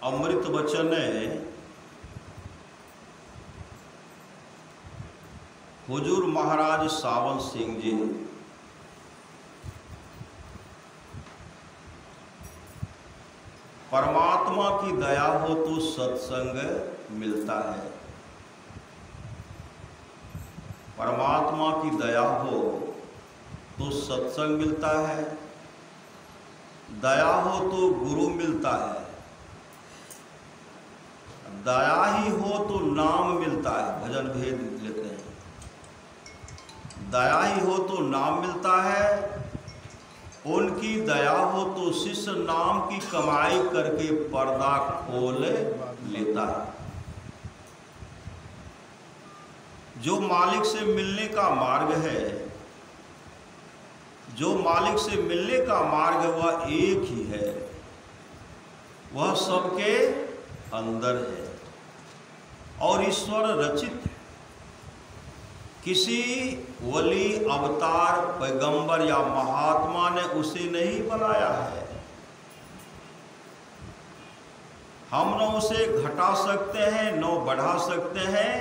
अमृत वचन हुजूर महाराज सावन सिंह जी परमात्मा की दया हो तो सत्संग मिलता है, परमात्मा की दया हो तो सत्संग मिलता है, दया हो तो गुरु मिलता है, दया ही हो तो नाम मिलता है। भजन भेद लेते हैं, दया ही हो तो नाम मिलता है, उनकी दया हो तो शिष्य नाम की कमाई करके पर्दा खोल लेता है। जो मालिक से मिलने का मार्ग है, जो मालिक से मिलने का मार्ग है वह एक ही है, वह सबके अंदर है और ईश्वर रचित है। किसी वली अवतार पैगंबर या महात्मा ने उसे नहीं बनाया है। हम न उसे घटा सकते हैं, न बढ़ा सकते हैं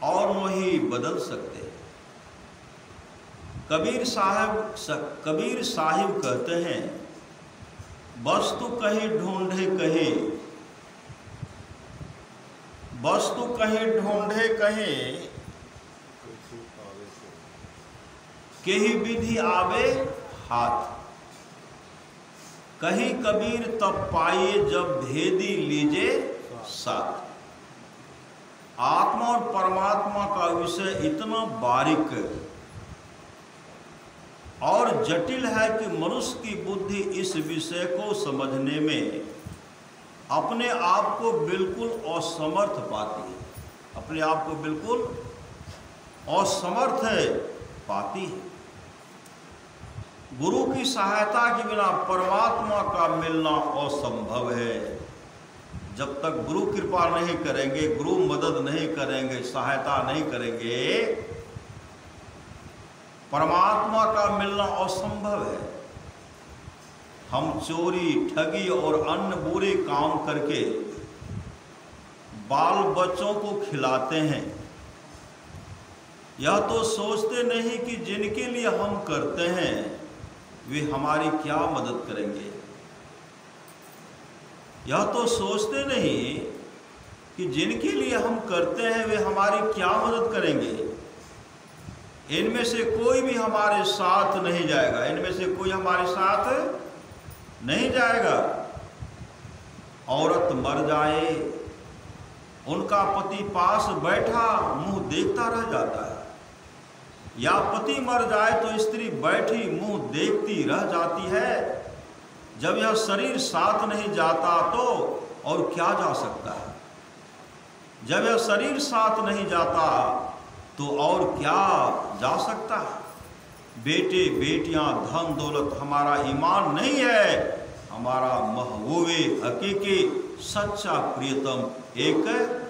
और न ही बदल सकते हैं। कबीर साहिब कहते हैं, वस्तु कहीं ढूंढे कहीं, वस्तु कहीं ढूंढे कहीं, केही विधि आवे हाथ। कहीं कबीर तब पाइए जब भेदी लीजे साथ। आत्मा और परमात्मा का विषय इतना बारीक और जटिल है कि मनुष्य की बुद्धि इस विषय को समझने में अपने आप को बिल्कुल असमर्थ पाती है, अपने आप को बिल्कुल असमर्थ पाती है। गुरु की सहायता के बिना परमात्मा का मिलना असंभव है। जब तक गुरु कृपा नहीं करेंगे, गुरु मदद नहीं करेंगे, सहायता नहीं करेंगे, परमात्मा का मिलना असंभव है। हम चोरी, ठगी और अन्य बुरे काम करके बाल बच्चों को खिलाते हैं, यह तो सोचते नहीं कि जिनके लिए हम करते हैं वे हमारी क्या मदद करेंगे। यह तो सोचते नहीं कि जिनके लिए हम करते हैं वे हमारी क्या मदद करेंगे। इनमें से कोई भी हमारे साथ नहीं जाएगा, इनमें से कोई हमारे साथ नहीं जाएगा। औरत मर जाए, उनका पति पास बैठा मुंह देखता रह जाता है, या पति मर जाए तो स्त्री बैठी मुंह देखती रह जाती है। जब यह शरीर साथ नहीं जाता तो और क्या जा सकता है। जब यह शरीर साथ नहीं जाता तो और क्या जा सकता है। बेटे बेटियां, धन दौलत हमारा ईमान नहीं है, हमारा महबूबे हकीकी सच्चा प्रियतम एक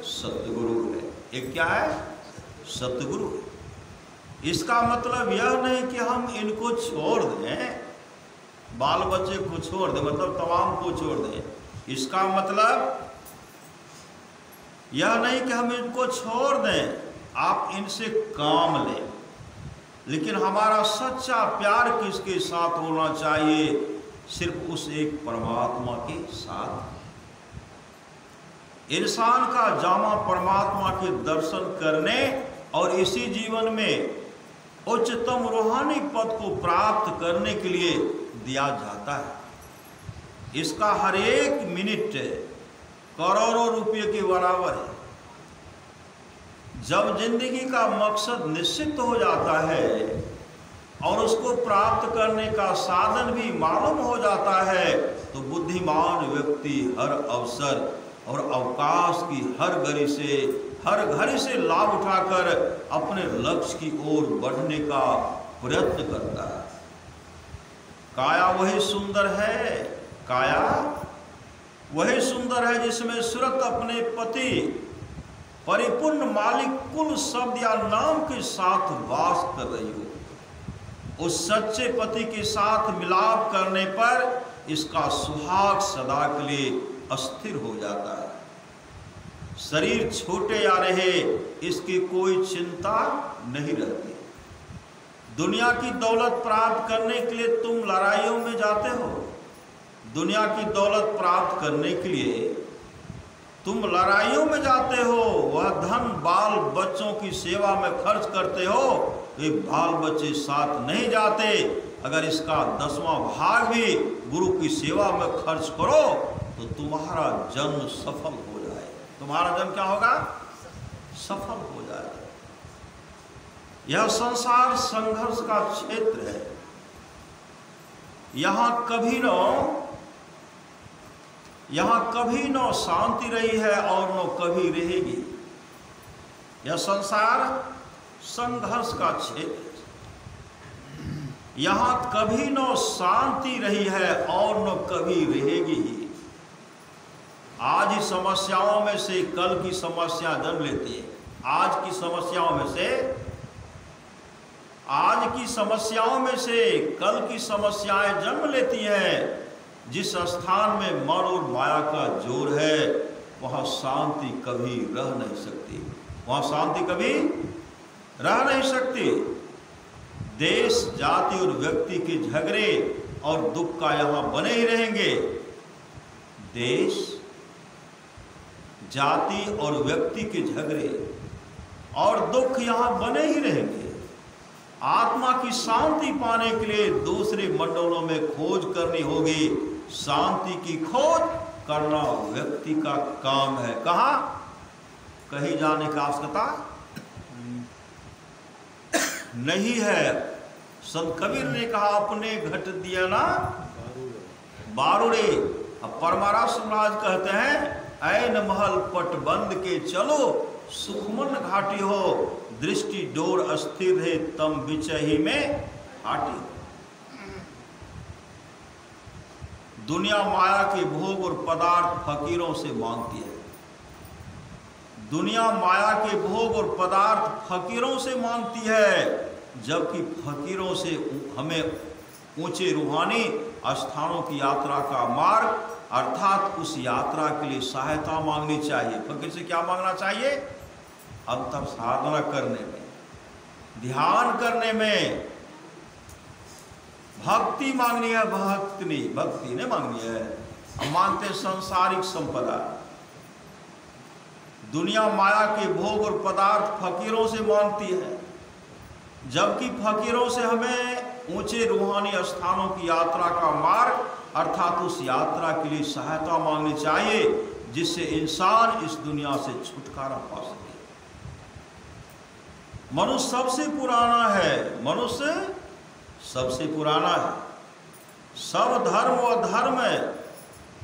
सतगुरु है। एक क्या है? सतगुरु है। इसका मतलब यह नहीं कि हम इनको छोड़ दें, बाल बच्चे को छोड़ दें, मतलब तमाम को छोड़ दें। इसका मतलब यह नहीं कि हम इनको छोड़ दें, आप इनसे काम लें, लेकिन हमारा सच्चा प्यार किसके साथ होना चाहिए? सिर्फ उस एक परमात्मा के साथ। इंसान का जामा परमात्मा के दर्शन करने और इसी जीवन में उच्चतम रूहानी पद को प्राप्त करने के लिए दिया जाता है। इसका हर एक मिनट करोड़ों रुपये के बराबर है। जब जिंदगी का मकसद निश्चित हो जाता है और उसको प्राप्त करने का साधन भी मालूम हो जाता है, तो बुद्धिमान व्यक्ति हर अवसर और अवकाश की हर घड़ी से लाभ उठाकर अपने लक्ष्य की ओर बढ़ने का प्रयत्न करता है। काया वही सुंदर है, काया वही सुंदर है जिसमें सूरत अपने पति परिपूर्ण मालिक कुल शब्द या नाम के साथ वास कर रही हो। उस सच्चे पति के साथ मिलाप करने पर इसका सुहाग सदा के लिए अस्थिर हो जाता है। शरीर छोटे या रहे इसकी कोई चिंता नहीं रहती। दुनिया की दौलत प्राप्त करने के लिए तुम लड़ाइयों में जाते हो। दुनिया की दौलत प्राप्त करने के लिए तुम लड़ाइयों में जाते हो। वह धन बाल बच्चों की सेवा में खर्च करते हो। ये बाल बच्चे साथ नहीं जाते। अगर इसका 10वां भाग भी गुरु की सेवा में खर्च करो तो तुम्हारा जन्म सफल हो जाए। तुम्हारा जन्म क्या होगा? सफल हो जाए। यह संसार संघर्ष का क्षेत्र है। यहां कभी न शांति रही है और न कभी रहेगी। यह संसार संघर्ष का क्षेत्र है। यहां कभी न शांति रही है और न कभी रहेगी। आज ही समस्याओं में से कल की समस्या जन्म लेती है। आज की समस्याओं में से कल की समस्याएं जन्म लेती हैं। जिस स्थान में मन और माया का जोर है वहां शांति कभी रह नहीं सकती। वहां शांति कभी रह नहीं सकती। देश जाति और व्यक्ति के झगड़े और दुख का यहां बने ही रहेंगे। देश जाति और व्यक्ति के झगड़े और दुख यहां बने ही रहेंगे। आत्मा की शांति पाने के लिए दूसरे मंडलों में खोज करनी होगी। शांति की खोज करना व्यक्ति का काम है। कहाँ? कहीं जाने की आवश्यकता नहीं है। संत कबीर ने कहा अपने घट दिया ना बारूड़े। अब परमारास महाराज कहते हैं ऐन महल पट बंद के चलो सुखमन घाटी हो। दृष्टि डोर अस्थिर है तम बिचही में हाटी। दुनिया माया के भोग और पदार्थ फकीरों से मांगती है। दुनिया माया के भोग और पदार्थ फकीरों से मांगती है, जबकि फकीरों से हमें ऊंचे रूहानी स्थानों की यात्रा का मार्ग अर्थात उस यात्रा के लिए सहायता मांगनी चाहिए। फकीर से क्या मांगना चाहिए? अंतर साधना करने में, ध्यान करने में भक्ति मांगनी है। भक्ति नहीं मांगनी है। हम मानते सांसारिक संपदा। दुनिया माया के भोग और पदार्थ फकीरों से मांगती है, जबकि फकीरों से हमें ऊंचे रूहानी स्थानों की यात्रा का मार्ग अर्थात उस यात्रा के लिए सहायता मांगनी चाहिए, जिससे इंसान इस दुनिया से छुटकारा पा सके। मनुष्य सबसे पुराना है। मनुष्य सबसे पुराना है। सब धर्म व धर्म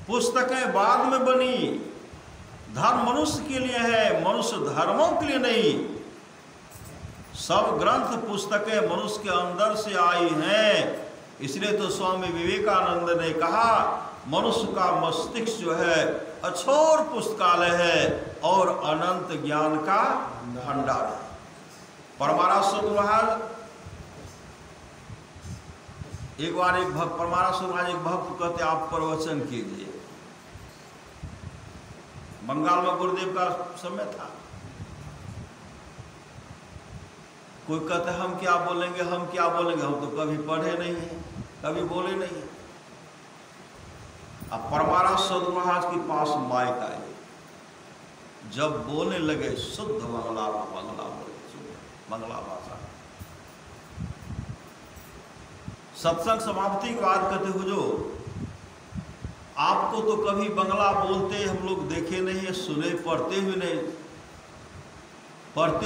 पुस्तकें बाद में बनी। धर्म मनुष्य के लिए है, मनुष्य धर्मों के लिए नहीं। सब ग्रंथ पुस्तकें मनुष्य के अंदर से आई हैं। इसलिए तो स्वामी विवेकानंद ने कहा मनुष्य का मस्तिष्क जो है अछोर पुस्तकालय है और अनंत ज्ञान का भंडार है। परमारास महाराज एक भक्त कहते आप प्रवचन कीजिए। बंगाल में गुरुदेव का समय था। कोई कहते हम क्या बोलेंगे, हम तो कभी पढ़े नहीं है, कभी बोले नहीं है। अब परमारास महाराज के पास माइक आए, जब बोलने लगे शुद्ध बंगला भाषा। सत्संग समाप्ति के बाद कहते हुजूर आपको तो कभी बंगला बोलते हम लोग देखे नहीं है, सुने, पढ़ते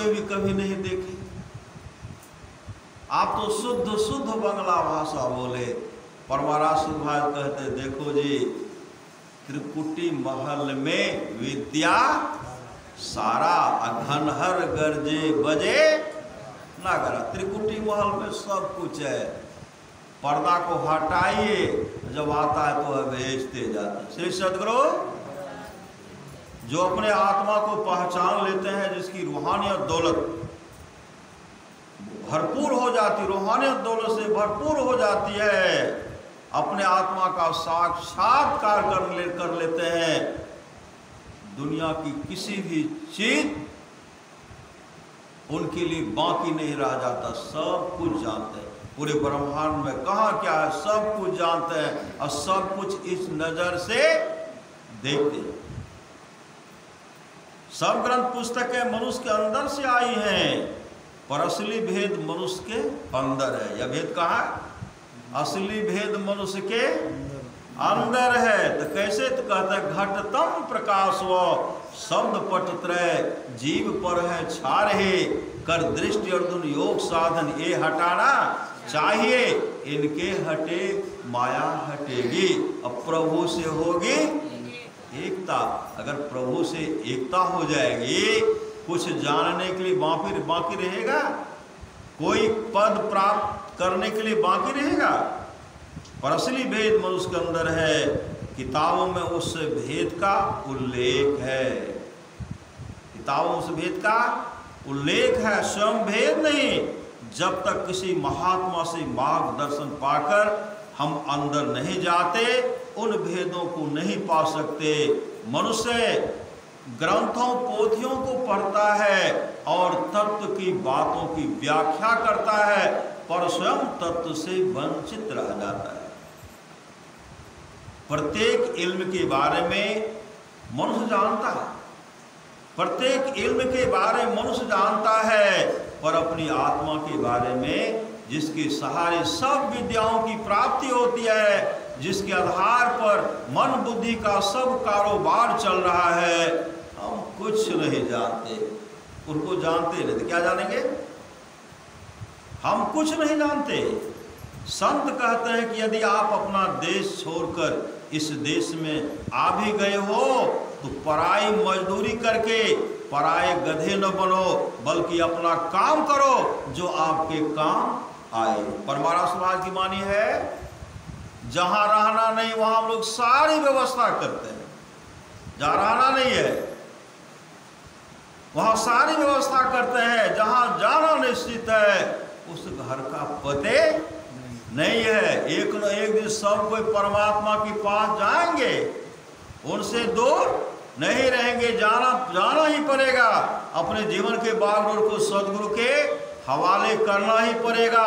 हुए कभी नहीं देखे। आप तो शुद्ध बंगला भाषा बोले। परमारास महाराज कहते देखो जी, त्रिकुटी महल में विद्या सारा अघनहर गरजे बजे नागरा। त्रिकुटी महल में सब कुछ है। पर्दा को हटाइए, जब आता है तो भेजते जाते। श्री सदगुरु जो अपने आत्मा को पहचान लेते हैं, जिसकी रूहानियत दौलत भरपूर हो जाती, रूहानियत दौलत से भरपूर हो जाती है, अपने आत्मा का साक्षात्कार कर लेते हैं, दुनिया की किसी भी चीज उनके लिए बाकी नहीं रह जाता। सब कुछ जानते हैं, पूरे ब्रह्मांड में कहाँ क्या है सब कुछ जानते हैं, और सब कुछ इस नजर से देखते हैं। सब ग्रंथ पुस्तकें मनुष्य के अंदर से आई हैं, पर असली भेद मनुष्य के अंदर है। यह भेद कहाँ है? असली भेद मनुष्य के अंदर है। तो कैसे? तो कहते हैं घटतम प्रकाश व शब्द पटत्रय जीव पर है छारहे, कर दृष्टि अर्जुन योग साधन ये हटाना चाहिए, इनके हटे माया हटेगी। अब प्रभु से होगी एकता। अगर प्रभु से एकता हो जाएगी, कुछ जानने के लिए बाकी रहेगा? कोई पद प्राप्त करने के लिए बाकी रहेगा? पर असली भेद मनुष्य के अंदर है। किताबों में उस भेद का उल्लेख है, किताबों में उस भेद का उल्लेख है, स्वयं भेद नहीं। जब तक किसी महात्मा से मार्गदर्शन पाकर हम अंदर नहीं जाते, उन भेदों को नहीं पा सकते। मनुष्य ग्रंथों पोथियों को पढ़ता है और तत्व की बातों की व्याख्या करता है, पर स्वयं तत्व से वंचित रह जाता है। प्रत्येक इल्म के बारे में मनुष्य जानता है, प्रत्येक इल्म के बारे में मनुष्य जानता है, पर अपनी आत्मा के बारे में जिसके सहारे सब विद्याओं की प्राप्ति होती है, जिसके आधार पर मन बुद्धि का सब कारोबार चल रहा है, हम कुछ नहीं जानते। उनको जानते नहीं तो क्या जानेंगे? हम कुछ नहीं जानते। संत कहते हैं कि यदि आप अपना देश छोड़कर इस देश में आ भी गए हो, तो पराई मजदूरी करके पराए गधे न बनो, बल्कि अपना काम करो जो आपके काम आए। परमारा समाज की मानी है, जहां रहना नहीं वहां हम लोग सारी व्यवस्था करते हैं। जहां रहना नहीं है वहां सारी व्यवस्था करते हैं, जहां जाना निश्चित है उस घर का पते नहीं है। एक न एक दिन सब कोई परमात्मा के पास जाएंगे, उनसे दूर नहीं रहेंगे। जाना ही पड़ेगा। अपने जीवन के बागडोर को सदगुरु के हवाले करना ही पड़ेगा।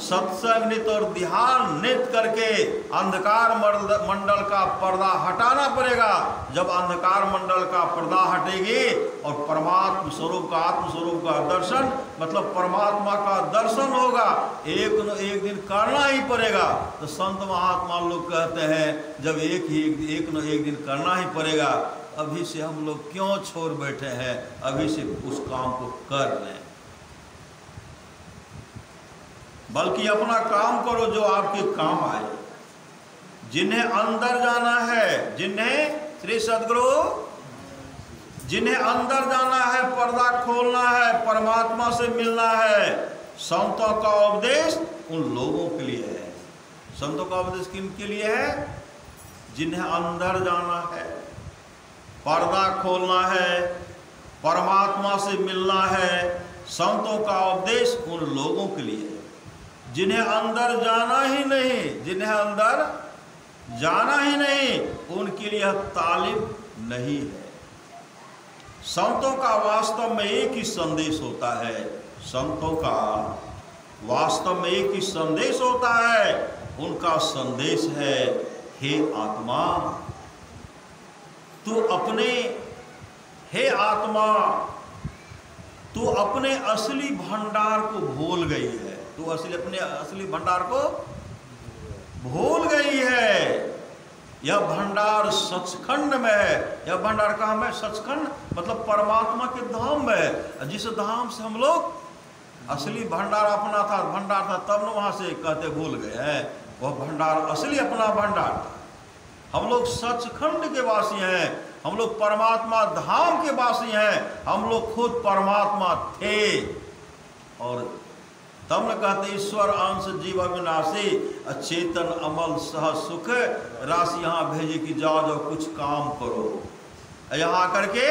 सत्संग नित और ध्यान नित करके अंधकार मंडल का पर्दा हटाना पड़ेगा। जब अंधकार मंडल का पर्दा हटेगी और परमात्मा स्वरूप का, आत्म स्वरूप का दर्शन, मतलब परमात्मा का दर्शन होगा, एक न एक दिन करना ही पड़ेगा। तो संत महात्मा लोग कहते हैं जब एक न एक दिन करना ही पड़ेगा, अभी से हम लोग क्यों छोड़ बैठे हैं, अभी से उस काम को कर लें। बल्कि अपना काम करो जो आपके काम आए। जिन्हें अंदर जाना है, जिन्हें श्री सदगुरु, जिन्हें अंदर जाना है, पर्दा खोलना है, परमात्मा से मिलना है, संतों का उपदेश उन लोगों के लिए है। संतों का उपदेश किन के लिए है? जिन्हें अंदर जाना है, पर्दा खोलना है, परमात्मा से मिलना है। संतों का उपदेश उन लोगों के लिए है जिन्हें अंदर जाना ही नहीं, जिन्हें अंदर जाना ही नहीं, उनके लिए तालीम नहीं है। संतों का वास्तव में एक ही संदेश होता है, संतों का वास्तव में एक ही संदेश होता है। उनका संदेश है, हे आत्मा तू अपने, हे आत्मा तू अपने असली भंडार को भूल गई है। तू अपने असली भंडार को भूल गई है। यह भंडार सचखंड में है। यह भंडार कहाँ में? सचखंड मतलब परमात्मा के धाम में है। जिस धाम से हम लोग असली भंडार अपना था, भंडार था, तब न वहां से कहते भूल गए हैं। वह भंडार असली अपना भंडार था। हम लोग सचखंड के वासी हैं, हम लोग परमात्मा धाम के वासी हैं, हम लोग खुद परमात्मा थे। और तब न कहते ईश्वर अंश जीव अविनाशी, अचेतन अमल सह सुख राशि यहाँ भेजे कि जाओ जाओ कुछ काम करो। यहाँ आकर के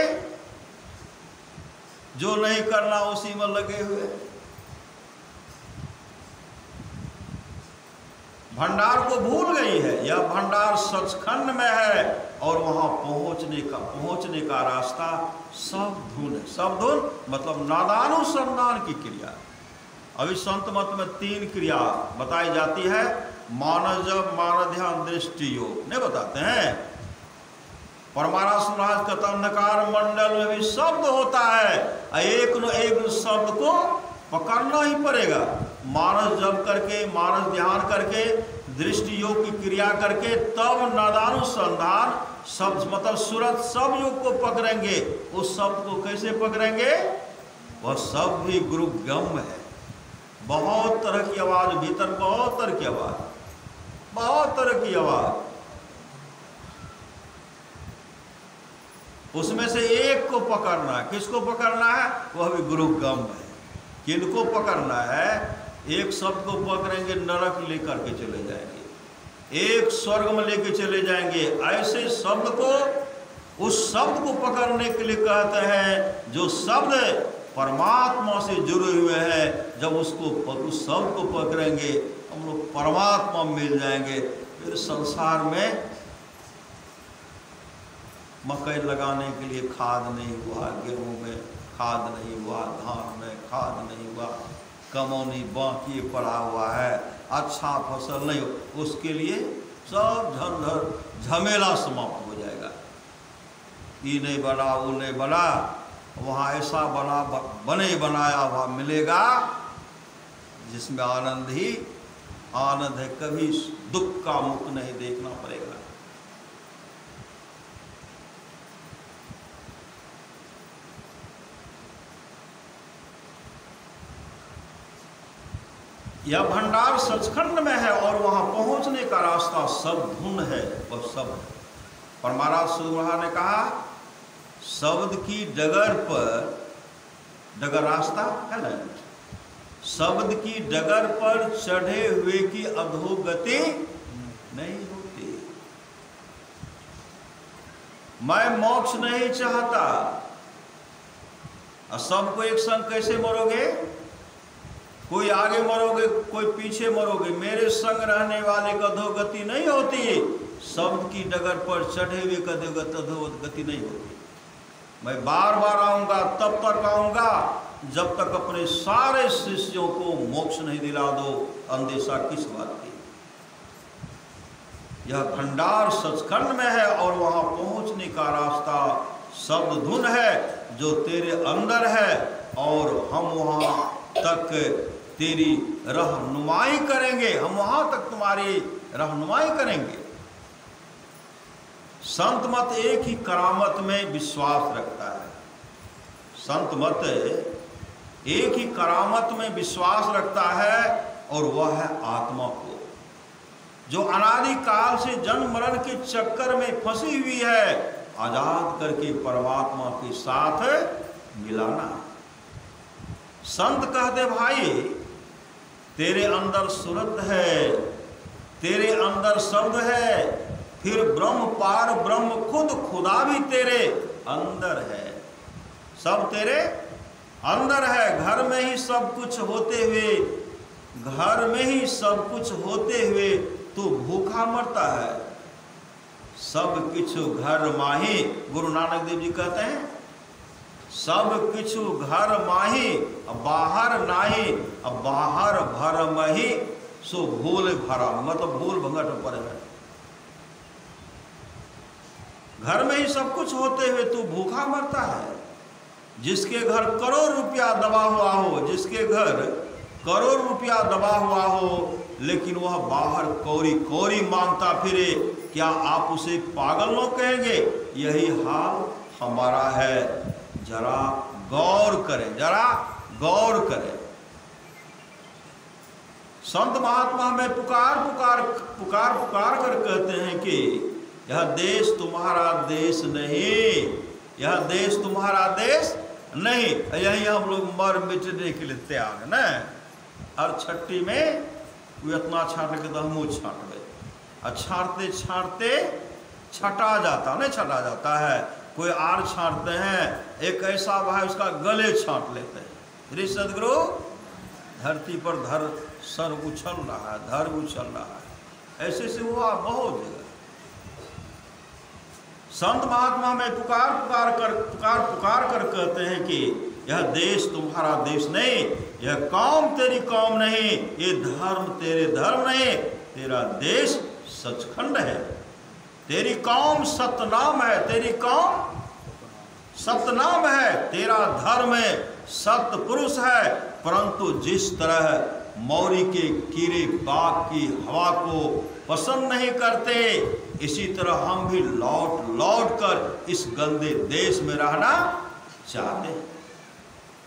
जो नहीं करना उसी में लगे हुए। भंडार को भूल गई है। यह भंडार सचखंड में है और वहां पहुंचने का रास्ता सब धुन है। सब धुन मतलब नादानुसंधान की क्रिया। अभी संत मत में 3 क्रिया बताई जाती है। मानजप, मानध्यान, दृष्टि योग नहीं बताते हैं। परमारास महाराज का अंधकार मंडल में भी शब्द होता है, एक न एक शब्द को पकड़ना ही पड़ेगा। मानस जप करके, मानस ध्यान करके, दृष्टि योग की क्रिया करके तब नादानुसंधान शब्द मतलब सूरत सब योग को पकड़ेंगे। उस शब्द को कैसे पकड़ेंगे? वह सब भी गुरु गम है। बहुत तरह की आवाज भीतर, बहुत तरह की आवाज, बहुत तरह की आवाज। उसमें से एक को पकड़ना है। किसको पकड़ना है? वह भी गुरु गम है। किनको पकड़ना है? एक शब्द को पकड़ेंगे नरक लेकर के चले जाएंगे, एक स्वर्ग में लेके चले जाएंगे। ऐसे शब्द को, उस शब्द को पकड़ने के लिए कहते हैं जो शब्द परमात्मा से जुड़े हुए हैं। जब उसको, उस शब्द को पकड़ेंगे हम लोग परमात्मा मिल जाएंगे। फिर संसार में मकई लगाने के लिए खाद नहीं हुआ, गेहूं में खाद नहीं हुआ, धान में खाद नहीं हुआ, कमौनी बाकी पड़ा हुआ है, अच्छा फसल नहीं हो, उसके लिए सब झंझट झमेला समाप्त हो जाएगा। ये नहीं बना, वो नहीं बना, वहाँ ऐसा बना बने बनाया हुआ मिलेगा जिसमें आनंद ही आनंद है। कभी दुख का मुख नहीं देखना पड़ेगा। यह भंडार सचखंड में है और वहां पहुंचने का रास्ता सब धुन है। वह सब है। पर महाराज सूर्य ने कहा शब्द की डगर पर, डगर रास्ता है ना, शब्द की डगर पर चढ़े हुए की अधोगति नहीं होती। मैं मोक्ष नहीं चाहता। और सबको एक संग कैसे मरोगे? कोई आगे मरोगे, कोई पीछे मरोगे। मेरे संग रहने वाले का अधोगति नहीं होती। शब्द की डगर पर चढ़े हुए का अधोगति नहीं होती। मैं बार बार आऊंगा, तब तक आऊंगा जब तक अपने सारे शिष्यों को मोक्ष नहीं दिला दो। अंदेशा किस बात की? यह भंडार सचखंड में है और वहां पहुंचने का रास्ता शब्द धुन है जो तेरे अंदर है और हम वहां तक तेरी रहनुमाई करेंगे। हम वहां तक तुम्हारी रहनुमाई करेंगे। संत मत एक ही करामत में विश्वास रखता है। संत मत एक ही करामत में विश्वास रखता है और वह है आत्मा को, जो अनादि काल से जन्म मरण के चक्कर में फंसी हुई है, आजाद करके परमात्मा के साथ मिलाना। संत कहते भाई तेरे अंदर सूरत है, तेरे अंदर शब्द है, फिर ब्रह्म पार ब्रह्म खुद खुदा भी तेरे अंदर है। सब तेरे अंदर है। घर में ही सब कुछ होते हुए, घर में ही सब कुछ होते हुए तू भूखा मरता है। सब किछु घर माही, गुरु नानक देव जी कहते हैं सब किछु घर माही बाहर नाही, बाहर भर मही सो भूल भरा, मतलब भूल भंगट पर है। घर में ही सब कुछ होते हुए तू भूखा मरता है। जिसके घर करोड़ रुपया दबा हुआ हो, जिसके घर करोड़ रुपया दबा हुआ हो, लेकिन वह बाहर कौड़ी कौड़ी मांगता फिरे, क्या आप उसे पागल न कहेंगे? यही हाल हमारा है। जरा गौर करें, जरा गौर करें। संत महात्मा में पुकार पुकार पुकार पुकार कर कहते हैं कि यह देश तुम्हारा देश नहीं, यह देश तुम्हारा देश नहीं। यही हम लोग मर मिटने के लिए तैयार है ना। हर छट्टी में वो इतना छाट के तो हम छाट गए, और छाटते छाटते छटा जाता, नहीं छटा जाता है। कोई आड़ छांटते हैं, एक ऐसा भाई उसका गले छांट लेते हैं। श्री सदगुरु धरती पर धर सर उछल रहा है, धर उछल रहा है। ऐसे से हुआ बहुत जगह। संत महात्मा में पुकार कर कहते हैं कि यह देश तुम्हारा देश नहीं, यह कौम तेरी कौम नहीं, ये धर्म तेरे धर्म नहीं, तेरा देश सचखंड है। तेरी कौम सतनाम है, तेरी कौम सतनाम है, तेरा धर्म सत्य पुरुष है। परंतु जिस तरह मौरी के कीड़े बाग की हवा को पसंद नहीं करते, इसी तरह हम भी लौट लौट कर इस गंदे देश में रहना चाहते हैं।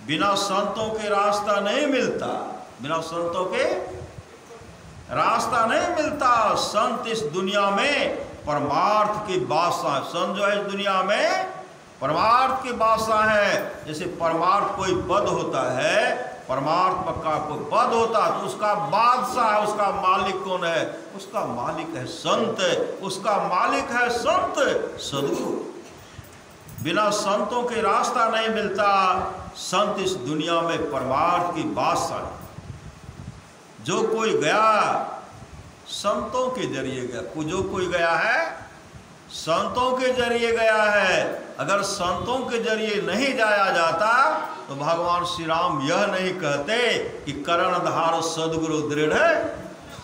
बिना संतों के रास्ता नहीं मिलता, बिना संतों के रास्ता नहीं मिलता। संत इस दुनिया में परमार्थ की बादशाह, संत जो है इस दुनिया में परमार्थ की बादशाह है। जैसे परमार्थ कोई पद होता है, परमार्थ पक्का कोई पद होता है, तो उसका बादशाह है, उसका मालिक कौन है? उसका मालिक है संत, उसका मालिक है संत सदगुरु। बिना संतों के रास्ता नहीं मिलता। संत इस दुनिया में परमार्थ की बादशाह है। जो कोई गया संतों के जरिए गया, जो कोई गया है संतों के जरिए गया है। अगर संतों के जरिए नहीं जाया जाता तो भगवान श्री राम यह नहीं कहते कि करणधार सदगुरु दृढ़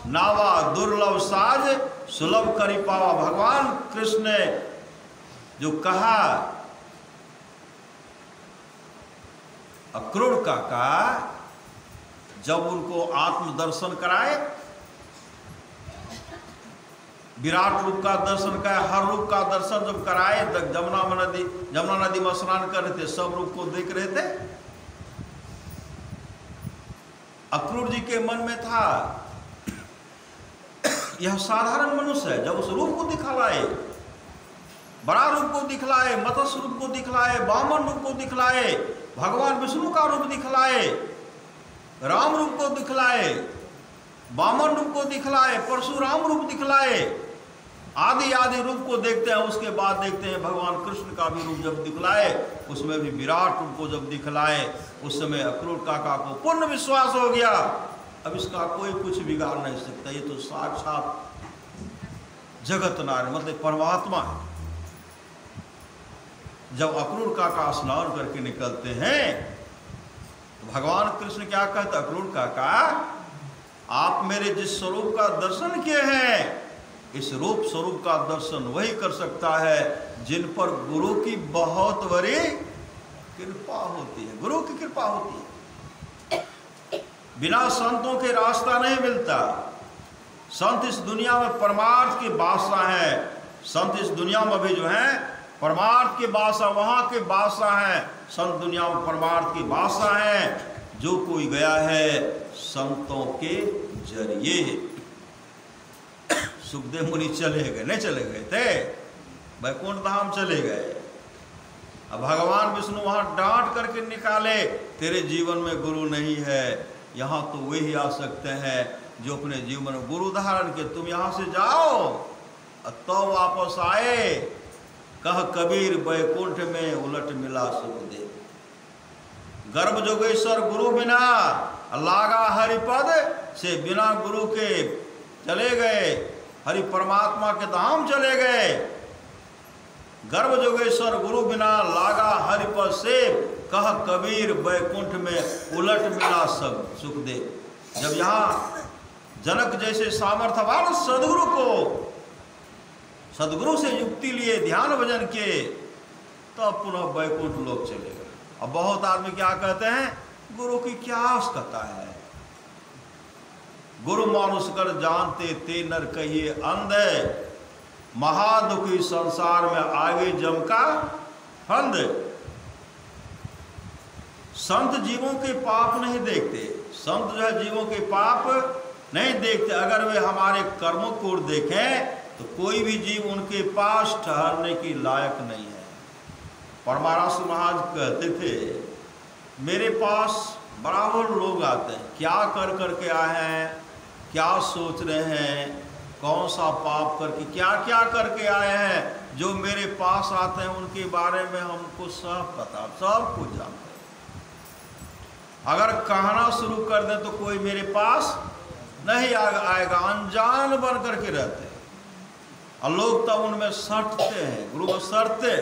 नावा दुर्लभ साज सुलभ करी पावा। भगवान कृष्ण ने जो कहा अक्रूर काका जब उनको आत्मदर्शन कराए, विराट रूप का दर्शन कराए, हर रूप का दर्शन जब कराए, जमुना नदी में स्नान कर रहे थे, सब रूप को देख रहे थे। अक्रूर जी के मन में था यह साधारण मनुष्य है। जब उस रूप को दिखलाए, बड़ा रूप को दिखलाए, मत्स्य रूप को दिखलाए, वामन रूप को दिखलाए, भगवान विष्णु का रूप दिखलाए, राम रूप को दिखलाए, वामन रूप को दिखलाए, परशुराम रूप दिखलाए, आदि आदि रूप को देखते हैं। उसके बाद देखते हैं भगवान कृष्ण का भी रूप जब दिखलाए, उसमें भी विराट रूप को जब दिखलाए, उस समय अक्रूर काका को पूर्ण विश्वास हो गया अब इसका कोई कुछ बिगाड़ नहीं सकता, ये तो साक्षात जगत नारायण मतलब परमात्मा है। जब अक्रूर काका स्नान करके निकलते हैं तो भगवान कृष्ण क्या कहते, अक्रूर काका आप मेरे जिस स्वरूप का दर्शन किए हैं, इस रूप स्वरूप का दर्शन वही कर सकता है जिन पर गुरु की बहुत बड़ी कृपा होती है। गुरु की कृपा होती है। बिना संतों के रास्ता नहीं मिलता। संत इस दुनिया में परमार्थ के बादशाह हैं। संत इस दुनिया में भी जो है परमार्थ के बादशाह, वहां के बादशाह हैं। संत दुनिया में परमार्थ के बादशाह हैं। जो कोई गया है संतों के जरिए। सुखदेव मुनि चले गए, नहीं चले गए थे, वैकुंठ धाम चले गए। अब भगवान विष्णु वहां डांट करके निकाले, तेरे जीवन में गुरु नहीं है। यहाँ तो वही आ सकते हैं जो अपने जीवन में गुरु धारण के। तुम यहाँ से जाओ तो वापस आए, कह कबीर वैकुंठ में उलट मिला सुखदेव। गर्भ जोगेश्वर गुरु बिना लागा हरिपद से, बिना गुरु के चले गए, हरि परमात्मा के धाम चले गए। गर्भ जोगेश्वर गुरु बिना लागा हरिपद से, कह कबीर वैकुंठ में उलट मिला सब सुखदेव। जब यहाँ जनक जैसे सामर्थ्यवान सदगुरु को, सदगुरु से युक्ति लिए, ध्यान भजन किए, तब तो पुनः वैकुंठ लोग चले गए। अब बहुत आदमी क्या कहते हैं, गुरु की क्या आवश्यकता है, गुरु मानुष कर जानते ते नर कहिए अंध, महादुखी संसार में आगे जम का फंद। संत जीवों के पाप नहीं देखते। संत जो है जीवों के पाप नहीं देखते। अगर वे हमारे कर्मों को देखें तो कोई भी जीव उनके पास ठहरने की लायक नहीं है। परमारास महाराज कहते थे, मेरे पास बराबर लोग आते हैं, क्या कर करके आए हैं, क्या सोच रहे हैं, कौन सा पाप करके, क्या क्या करके आए हैं। जो मेरे पास आते हैं उनके बारे में हमको सब पता, सब कुछ जानते हैं। अगर कहना शुरू कर दें तो कोई मेरे पास नहीं आएगा, अनजान बन करके रहते हैं। और लोग तब उनमें सटते हैं, गुरु में सटते,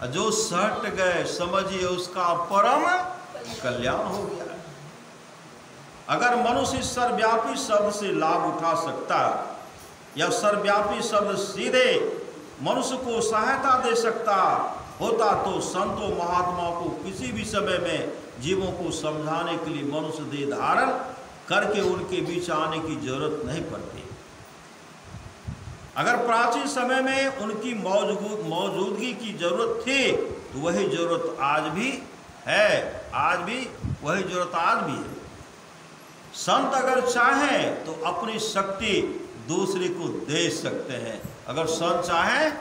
जो सट गए समझिए उसका परम कल्याण हो गया। अगर मनुष्य सर्वव्यापी शब्द से लाभ उठा सकता या सर्वव्यापी शब्द सीधे मनुष्य को सहायता दे सकता होता तो संतों महात्माओं को किसी भी समय में जीवों को समझाने के लिए मनुष्य देह धारण करके उनके बीच आने की जरूरत नहीं पड़ती। अगर प्राचीन समय में उनकी मौजूदगी की जरूरत थी तो वही जरूरत आज भी है, आज भी वही जरूरत आज भी है। संत अगर चाहें तो अपनी शक्ति दूसरे को दे सकते हैं। अगर संत चाहें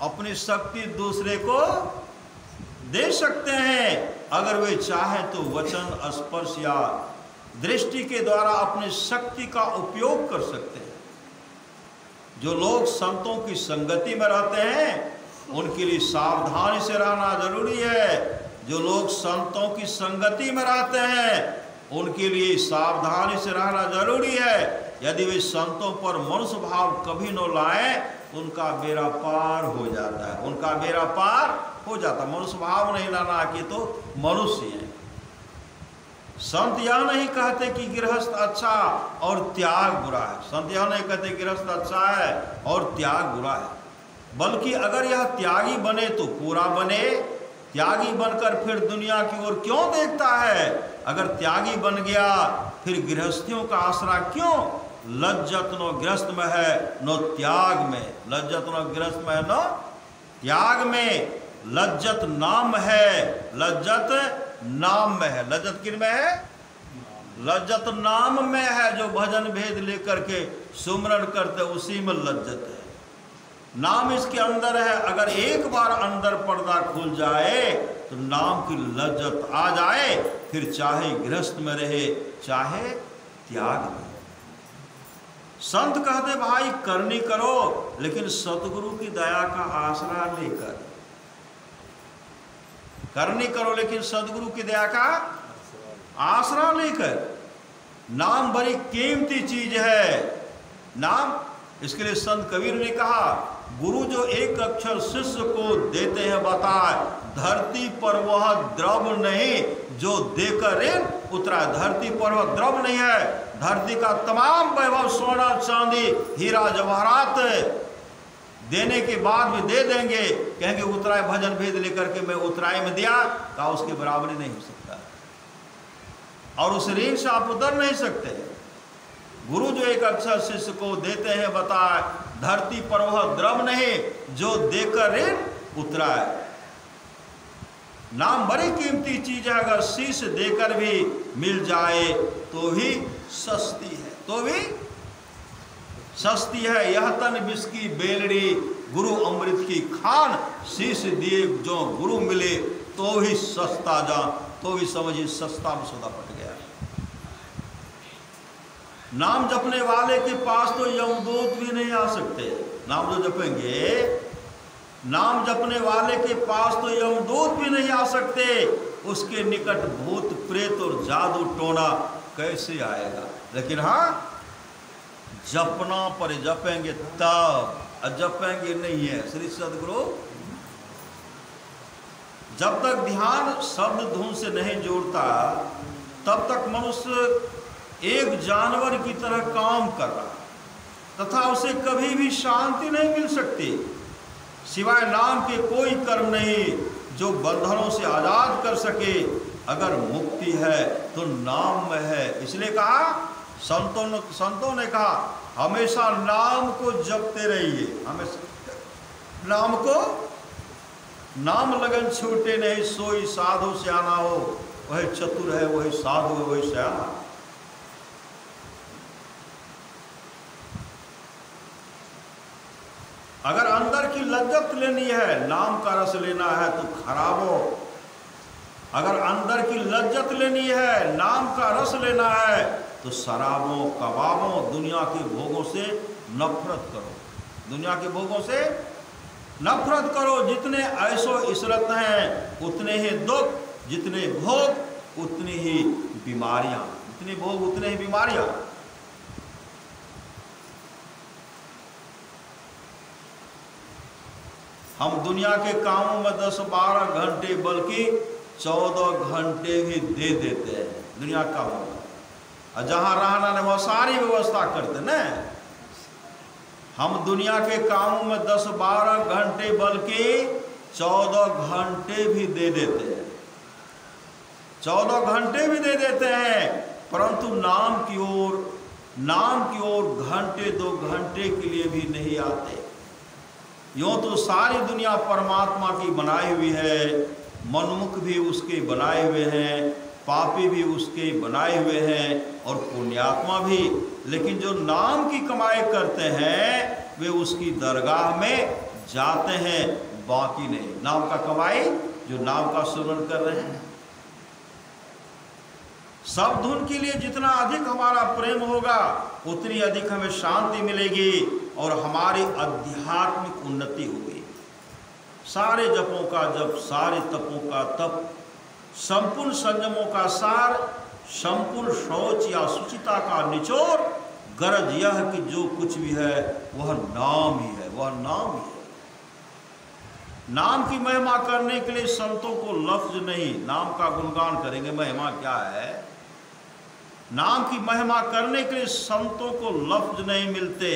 अपनी शक्ति दूसरे को दे सकते हैं। अगर वे चाहें तो वचन, स्पर्श या दृष्टि के द्वारा अपनी शक्ति का उपयोग कर सकते हैं। जो लोग संतों की संगति में रहते हैं उनके लिए सावधानी से रहना जरूरी है। जो लोग संतों की संगति में रहते हैं उनके लिए सावधानी से रहना जरूरी है। यदि वे संतों पर मनुष्य भाव कभी न लाए तो उनका बेड़ा पार हो जाता है, उनका बेड़ा पार हो जाता है। मनुष्य भाव नहीं लाना कि तो मनुष्य है। संत यह नहीं कहते कि गृहस्थ अच्छा और त्याग बुरा है। संत यह नहीं कहते गृहस्थ अच्छा है और त्याग बुरा है, बल्कि अगर यह त्यागी बने तो पूरा बने। त्यागी बनकर फिर दुनिया की ओर क्यों देखता है? अगर त्यागी बन गया फिर गृहस्थियों का आसरा क्यों? लज्जत नो गृहस्थ में है नो त्याग में, लज्जत नो गृहस्थ में है नो त्याग में। लज्जत नाम है, लज्जत नाम में है। लज्जत किन में है? लज्जत नाम में है। जो भजन भेद लेकर के सुमरन करते उसी में लज्जत है। नाम इसके अंदर है। अगर एक बार अंदर पर्दा खुल जाए तो नाम की लज्जत आ जाए, फिर चाहे गृहस्थ में रहे चाहे त्याग में। संत कहते भाई करनी करो लेकिन सतगुरु की दया का आसरा लेकर। करनी करो लेकिन सतगुरु की दया का आसरा लेकर। नाम बड़ी कीमती चीज है। नाम, इसके लिए संत कबीर ने कहा गुरु जो एक अक्षर शिष्य को देते हैं बताए, धरती पर वह द्रव नहीं जो देकर ऋण उतरा। धरती पर वह द्रव नहीं है। धरती का तमाम वैभव सोना चांदी हीरा जवाहरात देने के बाद भी दे देंगे, कहेंगे उतराय भजन भेद लेकर के मैं उतराय में दिया, का उसके बराबरी नहीं हो सकता और उस ऋण से आप उतर नहीं सकते। गुरु जो एक अक्षर शिष्य को देते हैं बताए, धरती पर वह द्रव नहीं जो देकर ऋण उतराय। नाम बड़ी कीमती चीज है। अगर शीश देकर भी मिल जाए तो भी सस्ती है, तो भी सस्ती है। यह तन विष की बेलड़ी गुरु अमृत की खान, शीश दिए जो गुरु मिले तो ही सस्ता जा, तो भी समझिए सस्ता में सौदा पट गया। नाम जपने वाले के पास तो यमदूत भी नहीं आ सकते। नाम जो जपेंगे, नाम जपने वाले के पास तो यमदूत भी नहीं आ सकते। उसके निकट भूत प्रेत और जादू टोना कैसे आएगा? लेकिन हाँ, जपना पर जपेंगे तब, जपेंगे नहीं है। श्री सदगुरु जब तक ध्यान शब्द धुन से नहीं जोड़ता तब तक मनुष्य एक जानवर की तरह काम कर रहा तथा उसे कभी भी शांति नहीं मिल सकती। सिवाय नाम के कोई कर्म नहीं जो बंधनों से आजाद कर सके। अगर मुक्ति है तो नाम में है। इसलिए कहा संतों ने कहा हमेशा नाम को जपते रहिए। हमेशा नाम को, नाम लगन छूटे नहीं सोई साधु सियाना हो। वही चतुर है, वही साधु है, वही सियाना। अगर अंदर की लज्जत लेनी है, नाम का रस लेना है तो खराबो। अगर अंदर की लज्जत लेनी है, नाम का रस लेना है तो शराबों, कबाबों, दुनिया के भोगों से नफरत करो, दुनिया के भोगों से नफरत करो। जितने ऐशो इशरत हैं उतने ही दुख, जितने भोग उतनी ही बीमारियां, जितने भोग उतने ही बीमारियां। हम दुनिया के कामों में 10-12 घंटे बल्कि 14 घंटे भी दे देते हैं दुनिया का कामों में, और जहां रहना है वो सारी व्यवस्था करते ना। हम दुनिया के कामों में 10-12 घंटे बल्कि 14 घंटे भी दे देते हैं, 14 घंटे भी दे देते हैं, परंतु नाम की ओर घंटे 2 घंटे के लिए भी नहीं आते। यूँ तो सारी दुनिया परमात्मा की बनाई हुई है, मनमुख भी उसके बनाए हुए हैं, पापी भी उसके बनाए हुए हैं और पुण्यात्मा भी, लेकिन जो नाम की कमाई करते हैं वे उसकी दरगाह में जाते हैं, बाकी नहीं। नाम का कमाई जो नाम का सुमरण कर रहे हैं, सब धुन के लिए जितना अधिक हमारा प्रेम होगा उतनी अधिक हमें शांति मिलेगी और हमारी आध्यात्मिक उन्नति होगी। सारे जपों का जप, सारे तपों का तप, संपूर्ण संयमों का सार, संपूर्ण शौच या सुचिता का निचोड़, गरज यह कि जो कुछ भी है वह नाम ही है, वह नाम ही है। नाम की महिमा करने के लिए संतों को लफ्ज नहीं, नाम का गुणगान करेंगे, महिमा क्या है। नाम की महिमा करने के लिए संतों को लफ्ज नहीं मिलते,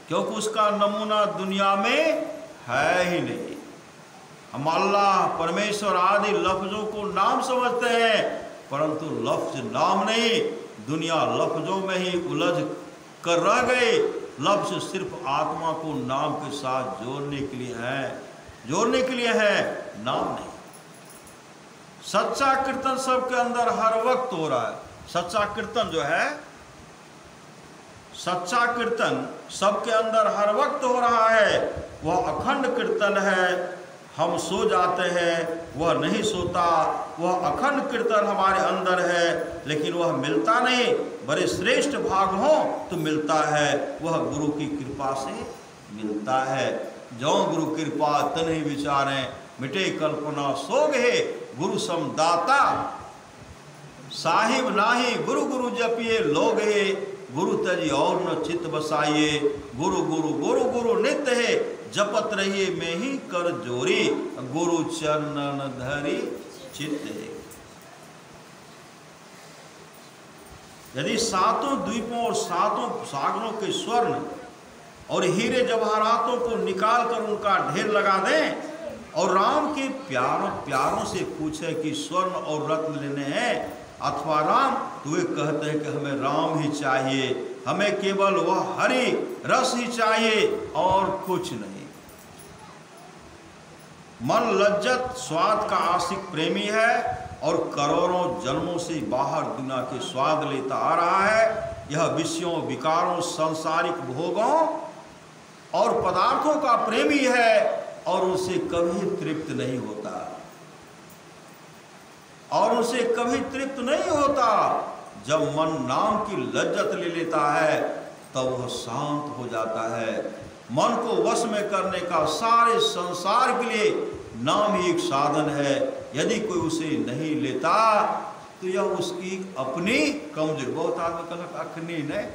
क्योंकि उसका नमूना दुनिया में है ही नहीं। हम अल्लाह, परमेश्वर आदि लफ्जों को नाम समझते हैं, परंतु लफ्ज नाम नहीं। दुनिया लफ्जों में ही उलझ कर रह गए। लफ्ज सिर्फ आत्मा को नाम के साथ जोड़ने के लिए है, नाम नहीं। सच्चा कीर्तन सबके अंदर हर वक्त हो रहा है। सच्चा कीर्तन जो है, सच्चा कीर्तन सबके अंदर हर वक्त हो रहा है, वह अखंड कीर्तन है। हम सो जाते हैं, वह नहीं सोता, वह अखंड कीर्तन हमारे अंदर है, लेकिन वह मिलता नहीं। बड़े श्रेष्ठ भाग हो तो मिलता है, वह गुरु की कृपा से मिलता है। जो गुरु कृपा तन्हि विचारें, मिटे कल्पना सोग है, गुरु समदाता साहिब नाही, गुरु गुरु जपिए लोग है, गुरु तजी और न चित्त बसाइए। गुरु गुरु गुरु गुरु नित्य है, जपत रहिए में ही कर जोरी, गुरु चरणन धरी चित्त है। यदि 7 द्वीपों और 7 सागरों के स्वर्ण और हीरे जवाहरातों को निकाल कर उनका ढेर लगा दें और राम के प्यारों से पूछे कि स्वर्ण और रत्न लेने हैं अथवा राम, तो वे कहते हैं कि हमें राम ही चाहिए, हमें केवल वह हरि रस ही चाहिए और कुछ नहीं। मन लज्जत स्वाद का आशिक प्रेमी है और करोड़ों जन्मों से बाहर दुनिया के स्वाद लेता आ रहा है। यह विषयों, विकारों, सांसारिक भोगों और पदार्थों का प्रेमी है और उसे कभी तृप्त नहीं होता, और उसे कभी तृप्त नहीं होता। जब मन नाम की लज्जत ले लेता है तब वह शांत हो जाता है। मन को वश में करने का सारे संसार के लिए नाम ही एक साधन है। यदि कोई उसे नहीं लेता तो यह उसकी अपनी कमजोरी। बहुत आदमी कहलक अखनी नहीं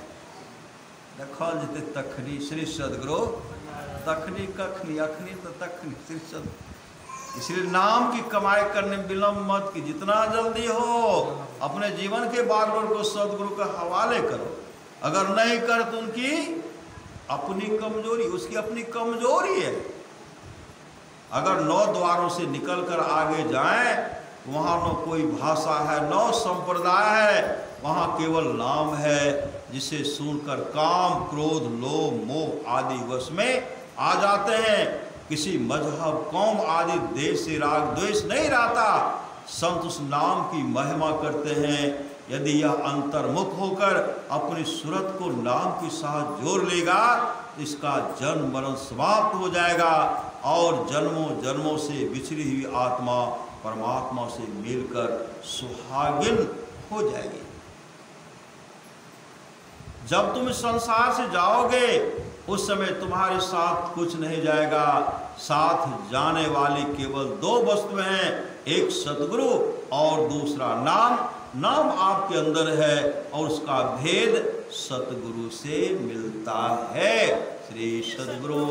देखल जते तखनी, श्री सदगुरु तखनी कखनी, अखनी तो तखनी श्री सदगुरु। इसलिए नाम की कमाई करने में विलम्ब मत कि जितना जल्दी हो अपने जीवन के बागडोर को सदगुरु के हवाले करो। अगर नहीं कर तो उनकी अपनी कमजोरी, उसकी अपनी कमजोरी है। अगर 9 द्वारों से निकलकर आगे जाएं, वहाँ न कोई भाषा है, न संप्रदाय है, वहाँ केवल नाम है, जिसे सुनकर काम, क्रोध, लोभ, मोह आदि वश में आ जाते हैं। किसी मजहब, कौम आदि देश से राग द्वेष नहीं रहता। संत उस नाम की महिमा करते हैं। यदि यह अंतर्मुख होकर अपनी सूरत को नाम के साथ जोड़ लेगा तो इसका जन्म मरण समाप्त हो जाएगा और जन्मों जन्मों से बिछड़ी हुई आत्मा परमात्मा से मिलकर सुहागिन हो जाएगी। जब तुम इस संसार से जाओगे उस समय तुम्हारे साथ कुछ नहीं जाएगा। साथ जाने वाली केवल दो वस्तुएं हैं, एक सतगुरु और दूसरा नाम। नाम आपके अंदर है और उसका भेद सतगुरु से मिलता है। श्री सद्गुरु